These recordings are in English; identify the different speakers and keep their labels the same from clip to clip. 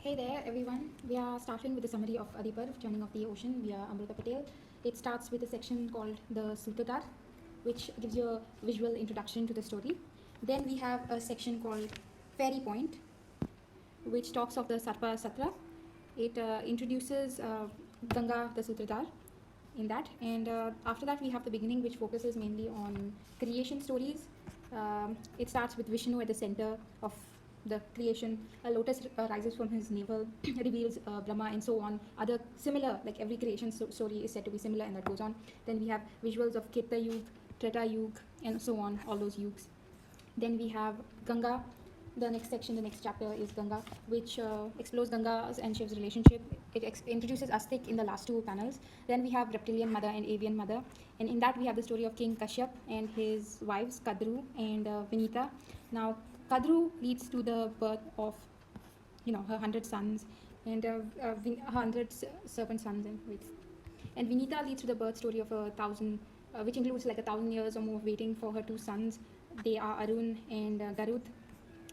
Speaker 1: Hey there, everyone. We are starting with a summary of Adiparv, Churning of the Ocean via Amruta Patel. It starts with a section called the Sutradhar, which gives you a visual introduction to the story. Then we have a section called Fairy Point, which talks of the Sarpa Satra. It introduces Ganga, the Sutradhar, in that. And after that, we have the beginning, which focuses mainly on creation stories. It starts with Vishnu at the center of the creation. A lotus rises from his navel, reveals Brahma, and so on. Other similar, like every creation story is said to be similar, and that goes on. Then we have visuals of Krita Yug, Treta Yug, and so on, all those yugs. Then we have Ganga. The next section, the next chapter is Ganga, which explores Ganga's and Shiv's relationship. It introduces Astik in the last two panels. Then we have Reptilian Mother and Avian Mother. And in that, we have the story of King Kashyap and his wives, Kadru and Vinita. Now, Kadru leads to the birth of, her 100 sons and 100 serpent sons. And Vinita leads to the birth story of 1,000, which includes like 1,000 years or more of waiting for her two sons. They are Arun and Garud.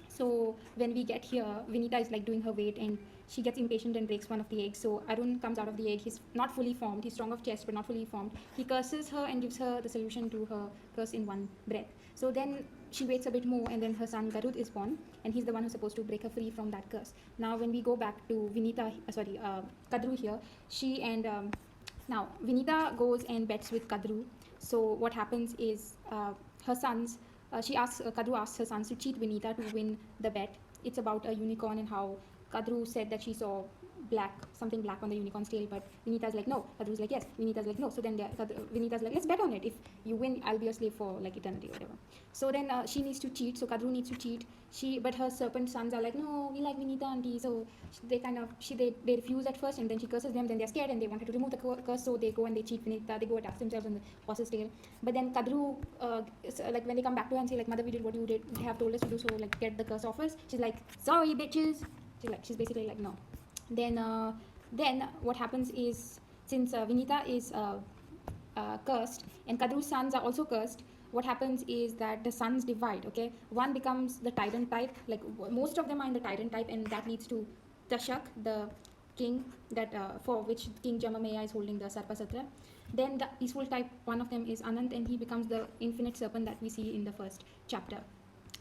Speaker 1: So when we get here, Vinita is like doing her weight and she gets impatient and breaks one of the eggs. So Arun comes out of the egg. He's not fully formed. He's strong of chest but not fully formed. He curses her and gives her the solution to her curse in one breath. So then she waits a bit more and then her son Garud is born and he's the one who's supposed to break her free from that curse. Now when we go back to Kadru here, she and now Vinita goes and bets with Kadru. So what happens is her sons Kadru asks her sons to cheat Vinita to win the bet. It's about a unicorn and how Kadru said that she saw something black on the unicorn's tail, but Vinita's like, no. Kadru's like, yes. Vinita's like, no. So then Vinita's like, let's bet on it. If you win, I'll be your slave for like eternity or whatever. So then she needs to cheat. So Kadru needs to cheat. But her serpent sons are like, no, we like Vinita auntie. So they refuse at first, and then she curses them. Then they're scared and they wanted to remove the curse. So they go and they cheat Vinita. They go attach themselves on the horse's tail. But then Kadru, like when they come back to her and say like, mother, we did what you did. They have told us to do. So like get the curse off us. She's like, sorry, bitches. She's basically like, no. Then what happens is, since Vinita is cursed and Kadru's sons are also cursed, what happens is that the sons divide. Okay, one becomes the tyrant type, like most of them are in the tyrant type, and that leads to Tashak, the king that for which King Jamamaya is holding the Sarpa Satra. Then the peaceful type, one of them is Anant, and he becomes the infinite serpent that we see in the first chapter,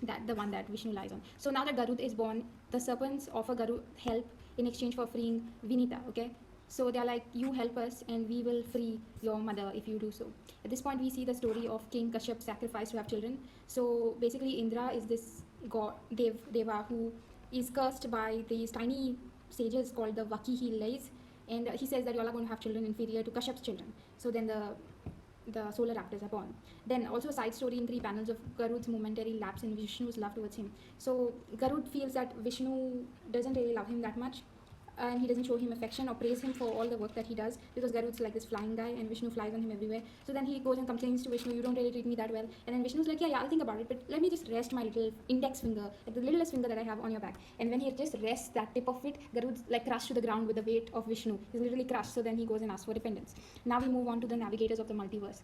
Speaker 1: that the one that Vishnu lies on. So now that Garud is born, the serpents offer Garud help in exchange for freeing Vinita. Okay, so they're like, you help us and we will free your mother if you do so. At this point we see the story of King Kashyap's sacrifice to have children. So basically Indra is this god Deva who is cursed by these tiny sages called the Vakihiles, and he says that you all are going to have children inferior to Kashyap's children. So then the solar raptors are born. Then also a side story in 3 panels of Garud's momentary lapse in Vishnu's love towards him. So Garud feels that Vishnu doesn't really love him that much, and he doesn't show him affection or praise him for all the work that he does, because Garud's like this flying guy and Vishnu flies on him everywhere. So then he goes and complains to Vishnu, you don't really treat me that well. And then Vishnu's like, yeah, I'll think about it, but let me just rest my little index finger, like the littlest finger that I have on your back. And when he just rests that tip of it, Garud's like crushed to the ground with the weight of Vishnu. He's literally crushed. So then he goes and asks for repentance. Now we move on to the navigators of the multiverse.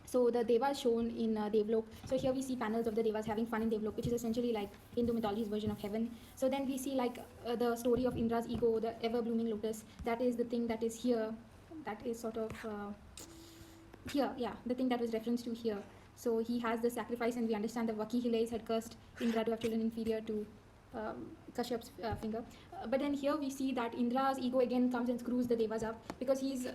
Speaker 1: So the Devas shown in Devlok. So here we see panels of the Devas having fun in Devlok, which is essentially like Hindu mythology's version of heaven. So then we see like the story of Indra's ego, the ever-blooming lotus. That is the thing that is here. That is sort of here, yeah, the thing that was referenced to here. So he has the sacrifice, and we understand that Vakihiles had cursed Indra to have children inferior to Kashyap's finger. But then here we see that Indra's ego again comes and screws the Devas up, because his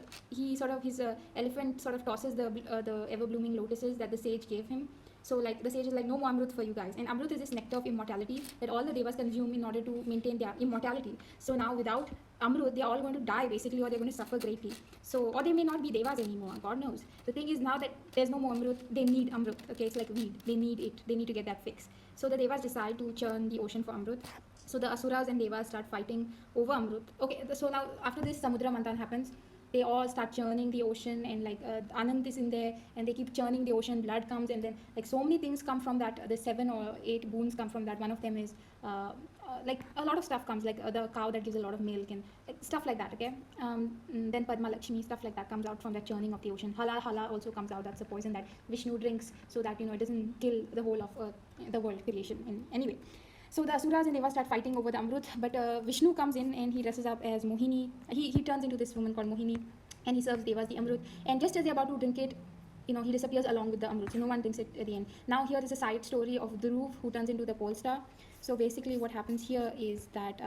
Speaker 1: elephant sort of tosses the ever-blooming lotuses that the sage gave him. So like the sage is like, no more Amrut for you guys. And Amrut is this nectar of immortality that all the Devas consume in order to maintain their immortality. So now without Amrut, they're all going to die basically, or they're going to suffer greatly. So, or they may not be Devas anymore, God knows. The thing is, now that there's no more Amrut, they need Amrut. Okay, it's like weed. They need it. They need to get that fix. So the Devas decide to churn the ocean for Amrut. So the Asuras and Devas start fighting over Amrut. Okay, so now after this Samudra Manthan happens, they all start churning the ocean, and like Anand is in there, and they keep churning the ocean. Blood comes, and then like so many things come from that. The 7 or 8 boons come from that. One of them is like a lot of stuff comes, like the cow that gives a lot of milk and stuff like that. Okay, then Padma Lakshmi, stuff like that comes out from that churning of the ocean. Hala also comes out. That's a poison that Vishnu drinks so that it doesn't kill the whole of the world creation. Anyway. So the Asuras and Devas start fighting over the Amrut, but Vishnu comes in and he dresses up as Mohini. He turns into this woman called Mohini, and he serves Devas the Amrut. And just as they're about to drink it, he disappears along with the Amrut. So no one drinks it at the end. Now here is a side story of Dhruv, who turns into the pole star. So basically what happens here is that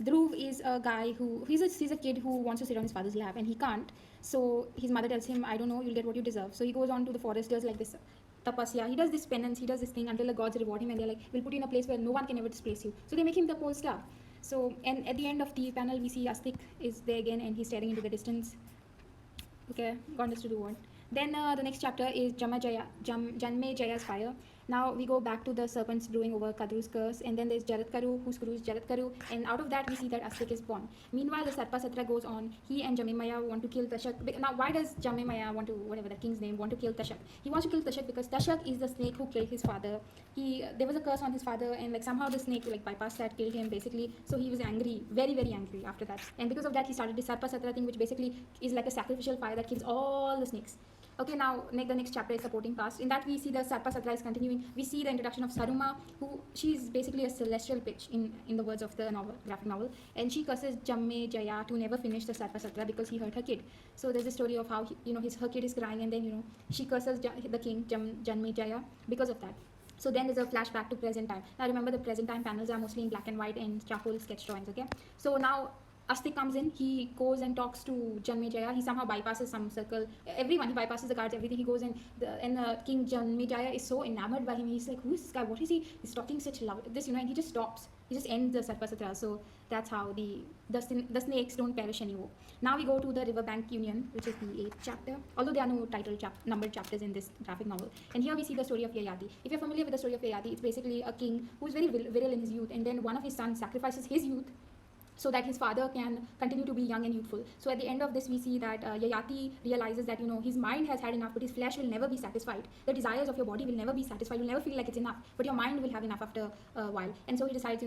Speaker 1: Dhruv is a guy he's a kid who wants to sit on his father's lap and he can't. So his mother tells him, I don't know, you'll get what you deserve. So he goes on to the forest, does like this tapasya. He does this penance, he does this thing until the gods reward him and they're like, we'll put you in a place where no one can ever displace you. So they make him the pole star. So, and at the end of the panel, we see Astik is there again and he's staring into the distance. Okay, God knows to do what. Then the next chapter is Janme Jaya's fire. Now we go back to the serpents brewing over Kadru's curse, and then there's Jaratkaru, who screws Jaratkaru, and out of that we see that Astik is born. Meanwhile, the Sarpa Satra goes on. He and Jamemaya want to kill Tashak. Now, why does Jamemaya want to, whatever the king's name, want to kill Tashak? He wants to kill Tashak because Tashak is the snake who killed his father. There was a curse on his father, and like somehow the snake like bypassed that, killed him basically. So he was angry, very very angry after that, and because of that he started this Sarpa Satra thing, which basically is like a sacrificial fire that kills all the snakes. Okay, now the next chapter is supporting cast. In that we see the Sarpa Satra is continuing. We see the introduction of Saruma, who she's basically a celestial pitch in the words of the graphic novel, and she curses Jamme Jaya to never finish the Sarpa Satra because he hurt her kid. So there's a story of how her kid is crying, and then she curses the king Janme Jaya because of that. So then there's a flashback to present time. Now remember, the present time panels are mostly in black and white and charcoal sketch drawings. Okay, so now Astik comes in, he goes and talks to Janmejaya. He somehow bypasses some circle. Everyone, he bypasses the guards, everything. He goes in, and King Janmejaya is so enamored by him. He's like, who is this guy? What is he? He's talking such love, and he just stops. He just ends the Sarpa Satra. So that's how the snakes don't perish anymore. Now we go to the Riverbank Union, which is the 8th chapter. Although there are no numbered chapters in this graphic novel. And here we see the story of Yayati. If you're familiar with the story of Yayati, it's basically a king who's very virile in his youth, and then one of his sons sacrifices his youth so that his father can continue to be young and youthful. So at the end of this, we see that Yayati realizes that his mind has had enough, but his flesh will never be satisfied. The desires of your body will never be satisfied. You'll never feel like it's enough, but your mind will have enough after a while. And so he decides,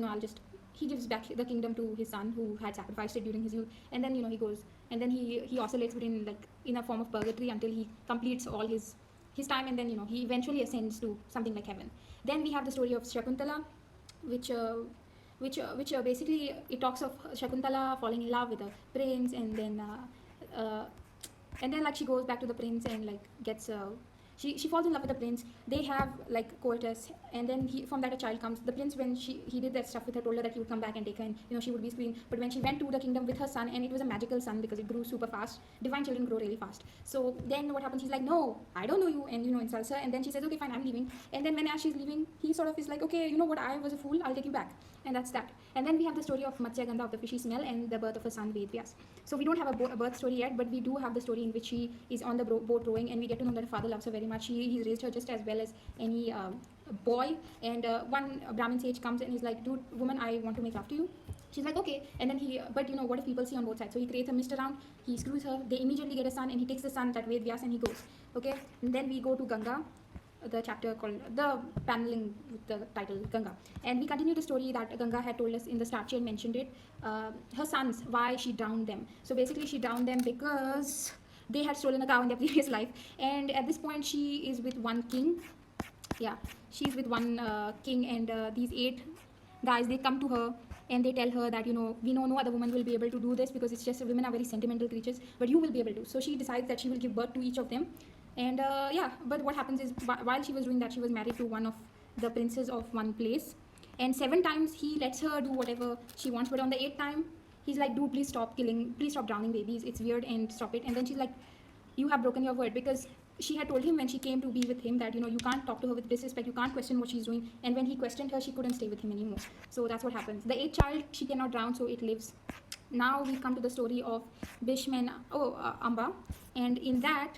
Speaker 1: he gives back the kingdom to his son who had sacrificed it during his youth. And then he goes, and then he oscillates between in a form of purgatory until he completes all his time, and then he eventually ascends to something like heaven. Then we have the story of Shakuntala, which basically it talks of Shakuntala falling in love with a prince, and then like she goes back to the prince and like gets she falls in love with the prince. They have like coitus, and then from that a child comes. The prince, when he did that stuff with her, told her that he would come back and take her, and she would be his queen. But when she went to the kingdom with her son, and it was a magical son because it grew super fast. Divine children grow really fast. So then what happens? He's like, no, I don't know you, and insults her. And then she says, okay, fine, I'm leaving. And then as she's leaving, he sort of is like, okay, you know what, I was a fool, I'll take you back. And that's that. And then we have the story of Matsya Gandha, of the fishy smell, and the birth of her son Vedvyas. So we don't have a birth story yet, but we do have the story in which she is on the boat rowing, and we get to know that her father loves her very much. He's raised her just as well as any boy. And one Brahmin sage comes and he's like, dude, woman, I want to make love to you. She's like, okay. And then but what if people see on both sides? So he creates a mist around, he screws her, they immediately get a son, and he takes the son, that Vedvyas, and he goes. Okay. And then we go to Ganga, the chapter called the paneling with the title Ganga, and we continue the story that Ganga had told us in the start. She had mentioned it, her sons, why she drowned them. So basically she drowned them because they had stolen a cow in their previous life, and at this point she is with one king. She's with one king, and these 8 guys, they come to her and they tell her that we know no other woman will be able to do this because it's just women are very sentimental creatures, but you will be able to. So she decides that she will give birth to each of them. And but what happens is, while she was doing that, she was married to one of the princes of one place, and 7 times he lets her do whatever she wants, but on the 8th time he's like, dude, please stop drowning babies, it's weird, and stop it. And then she's like, you have broken your word, because she had told him when she came to be with him that you can't talk to her with disrespect, you can't question what she's doing, and when he questioned her, she couldn't stay with him anymore. So that's what happens. The 8th child, she cannot drown, so it lives. Now we come to the story of Bhishma and Amba, and in that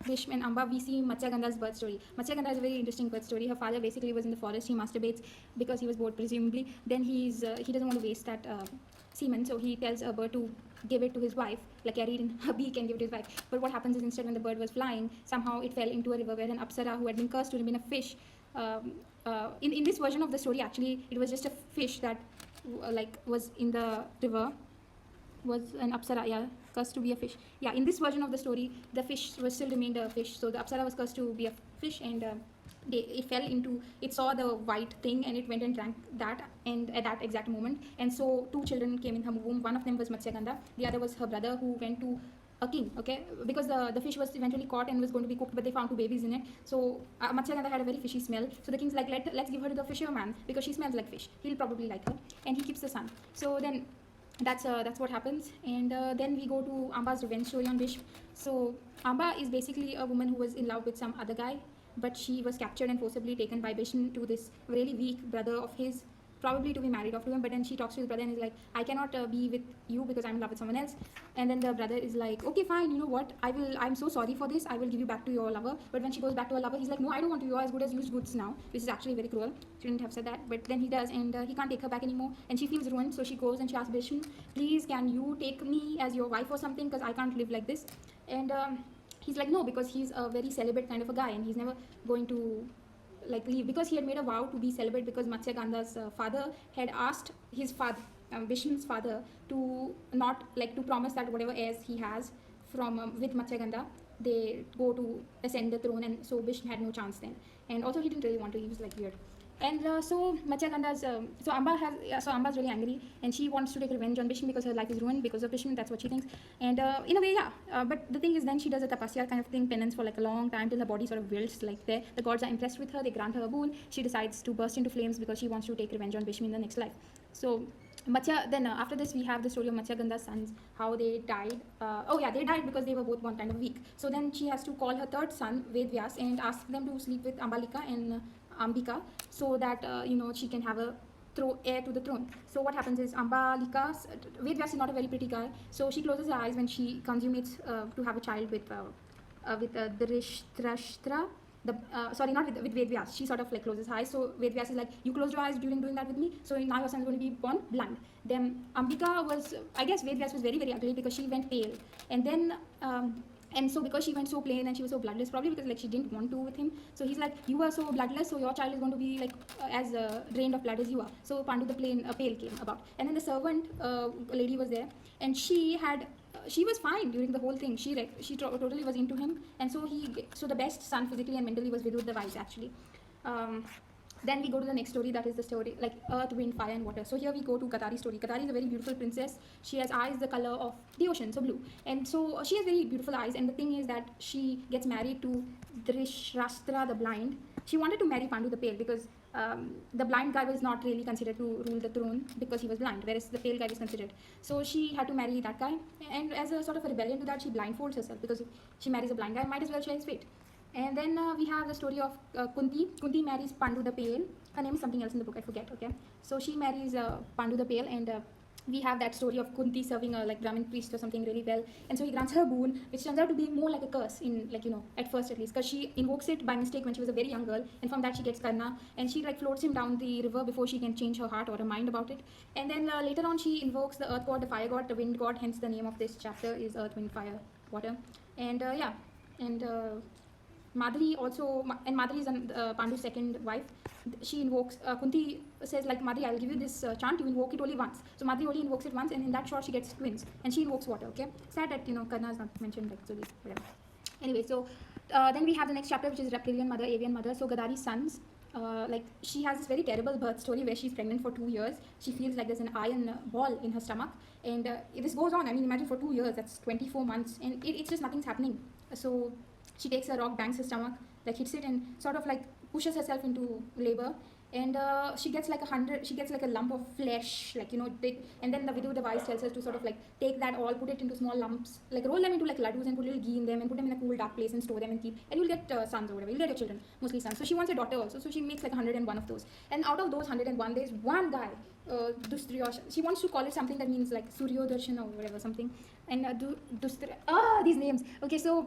Speaker 1: Bhishma and Amba, we see Matsya Gandha's birth story. Matsya Gandha is a very interesting birth story. Her father basically was in the forest. He masturbates because he was bored, presumably. Then he doesn't want to waste that semen, so he tells a bird to give it to his wife, like carry it in her beak and give it to his wife. But what happens is, instead, when the bird was flying, somehow it fell into a river where an Apsara, who had been cursed to remain a fish, in this version of the story, actually, it was just a fish that was in the river, was an Apsara, cursed to be a fish. In this version of the story, the fish was still remained a fish. So the Apsara was cursed to be a fish, and it fell into, it saw the white thing and it went and drank that, and at that exact moment, and so two children came in her womb. One of them was Matsyagandha, the other was her brother, who went to a king, okay, because the fish was eventually caught and was going to be cooked, but they found two babies in it. So Matsyagandha had a very fishy smell, so the king's like, let's give her to the fisherman because she smells like fish, he'll probably like her, and he keeps the son. So then that's what happens. And then we go to Amba's revenge story on Bhishma. So Amba is basically a woman who was in love with some other guy, but she was captured and forcibly taken by Bhishma to this really weak brother of his, probably to be married off to him. But then she talks to his brother and is like, I cannot be with you because I'm in love with someone else. And then the brother is like, okay, fine, you know what, I'm so sorry for this, I will give you back to your lover. But when she goes back to her lover, he's like, no, I don't want to, you're as good as used goods now, which is actually very cruel. Shouldn't have said that, but then he does, and he can't take her back anymore, and she feels ruined. So she goes and she asks Bhishma, please, can you take me as your wife or something, because I can't live like this. And he's like, no, because he's a very celibate kind of a guy, and he's never going to like leave, because he had made a vow to be celibate, because Matsyagandha's father had asked his father, Bhishma's father, to not like to promise that whatever heirs he has from with Matsyagandha, they go to ascend the throne, and so Bhishma had no chance then. And also he didn't really want to, he was like weird. And so Matsyagandha's, so Amba's really angry, and she wants to take revenge on Bhishma because her life is ruined because of Bhishma. That's what she thinks. And in a way, yeah. But the thing is, then she does a tapasya kind of thing, penance for like a long time till her body sort of wilts like there. The gods are impressed with her. They grant her a boon. She decides to burst into flames because she wants to take revenge on Bhishma in the next life. So then after this we have the story of Matsyagandha's sons, how they died. They died because they were both one kind of weak. So then she has to call her third son Vedvyas and ask them to sleep with Ambalika and Ambika, so that she can have a heir to the throne. So what happens is Vedvyas is not a very pretty guy, so she closes her eyes when she consummates to have a child with Drishrashtra. With Vedvyas. She sort of like closes her eyes. So Vedvyas is like, you closed your eyes during doing that with me, so now your son is going to be born blind. Then Ambika was, I guess Vedvyas was very, very ugly because she went pale. And then and so because she went so plain and she was so bloodless, probably because like she didn't want to with him, so he's like, you are so bloodless, so your child is going to be like as drained of blood as you are. So Pandu the pale came about. And then the servant lady was there, and she was fine during the whole thing. She totally was into him, and so the best son physically and mentally was Vidut the wise actually. Then we go to the next story, that is the story like earth, wind, fire and water. So here we go to Katari's story. Katari is a very beautiful princess. She has eyes the color of the ocean, so blue. And so she has very beautiful eyes, and the thing is that she gets married to Drishrashtra the blind. She wanted to marry Pandu the pale because the blind guy was not really considered to rule the throne because he was blind, whereas the pale guy was considered. So she had to marry that guy, and as a sort of a rebellion to that, she blindfolds herself, because if she marries a blind guy, might as well share his fate. And then we have the story of Kunti. Kunti marries Pandu the Pale. Her name is something else in the book, I forget, okay? So she marries Pandu the Pale, and we have that story of Kunti serving a like Brahmin priest or something really well. And so he grants her a boon, which turns out to be more like a curse, in at first at least, because she invokes it by mistake when she was a very young girl, and from that she gets Karna, and she like floats him down the river before she can change her heart or her mind about it. And then later on she invokes the earth god, the fire god, the wind god, hence the name of this chapter is Earth, Wind, Fire, Water. And Madhuri also, and Madhuri is Pandu's second wife. She invokes, Kunti says like, Madhuri, I will give you this chant, you invoke it only once. So Madhuri only invokes it once, and in that shot she gets twins, and she invokes water, okay? Sad that, Karna is not mentioned, like, so this, whatever. Anyway, so then we have the next chapter, which is Reptilian Mother, Avian Mother. So Gadari's sons, she has this very terrible birth story where she's pregnant for 2 years. She feels like there's an iron ball in her stomach, and this goes on, I mean, imagine for 2 years, that's 24 months, and it's just nothing's happening. So she takes a rock, bangs her stomach, like hits it, and sort of like pushes herself into labor. And she gets like a lump of flesh, like, and then the widow device tells her to sort of like take that all, put it into small lumps, like roll them into like laddus and put a little ghee in them and put them in a cool dark place and store them and keep, and you'll get sons or whatever, you'll get your children, mostly sons. So she wants a daughter also, so she makes like 101 of those. And out of those 101, there's one guy, Dustryosh, she wants to call it something that means like Suryodarshan or whatever, something. And these names. Okay, so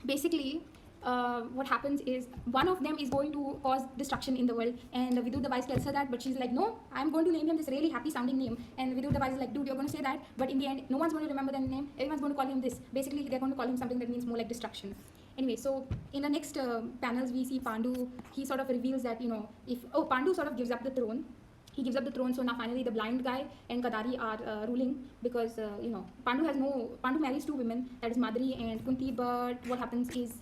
Speaker 1: basically, what happens is one of them is going to cause destruction in the world, and Vidut the wise tells her that, but she's like, no, I'm going to name him this really happy sounding name. And Vidut the wise is like, dude, you're going to say that, but in the end no one's going to remember the name, everyone's going to call him this. Basically they're going to call him something that means more like destruction. Anyway, so in the next panels we see Pandu. He sort of reveals that Pandu sort of gives up the throne. He gives up the throne, so now finally the blind guy and Kadari are ruling, because Pandu marries two women, that is Madhuri and Kunti. But what happens is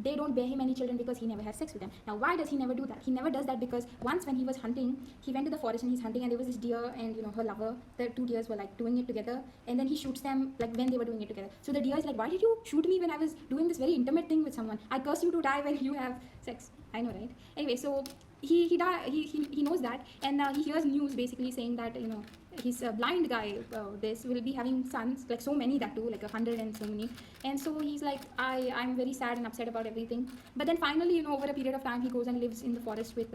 Speaker 1: they don't bear him any children because he never has sex with them. Now, why does he never do that? He never does that because once when he was hunting, he went to the forest and he's hunting, and there was this deer and her lover. The two deers were like doing it together, and then he shoots them like when they were doing it together. So the deer is like, why did you shoot me when I was doing this very intimate thing with someone? I curse you to die when you have sex. I know, right? Anyway, so he knows that, and he hears news basically saying that he's a blind guy, this will be having sons, like so many, that too, like 100 and so many. And so he's like, I'm very sad and upset about everything. But then finally, over a period of time, he goes and lives in the forest with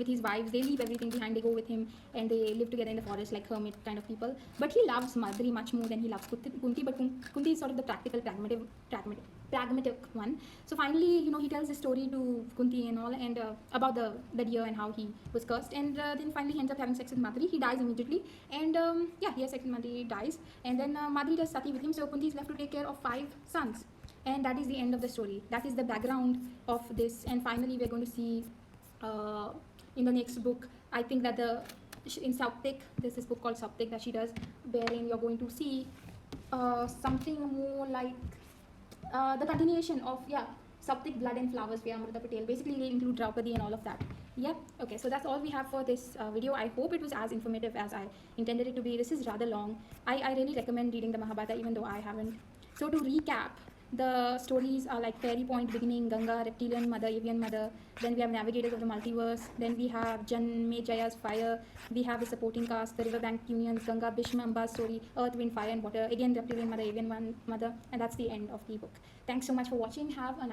Speaker 1: his wives. They leave everything behind, they go with him, and they live together in the forest like hermit kind of people. But he loves Madri much more than he loves Kunti, but Kunti is sort of the practical, pragmatic one. So finally, he tells the story to Kunti and all, and about the deer and how he was cursed, and then finally he ends up having sex with Madri. He dies immediately, and he has sex with Madri, dies, and then Madri does sati with him. So Kunti is left to take care of 5 sons, and that is the end of the story. That is the background of this, and finally we're going to see in the next book, I think that in Sauptik, there's this book called Sauptik that she does, wherein you're going to see something more like the continuation of Sauptik, Blood and Flowers via Amruta Patel. Basically, it'll include Draupadi and all of that. Yeah. Okay. So that's all we have for this video. I hope it was as informative as I intended it to be. This is rather long. I really recommend reading the Mahabharata, even though I haven't. So to recap, the stories are like Fairy Point beginning, Ganga, reptilian mother, avian mother. Then we have navigators of the multiverse. Then we have Janmejaya's fire. We have the supporting cast, the riverbank unions, Ganga, Bhishma, Amba's story, earth, wind, fire and water. Again, reptilian mother, avian mother. And that's the end of the book. Thanks so much for watching. Have a nice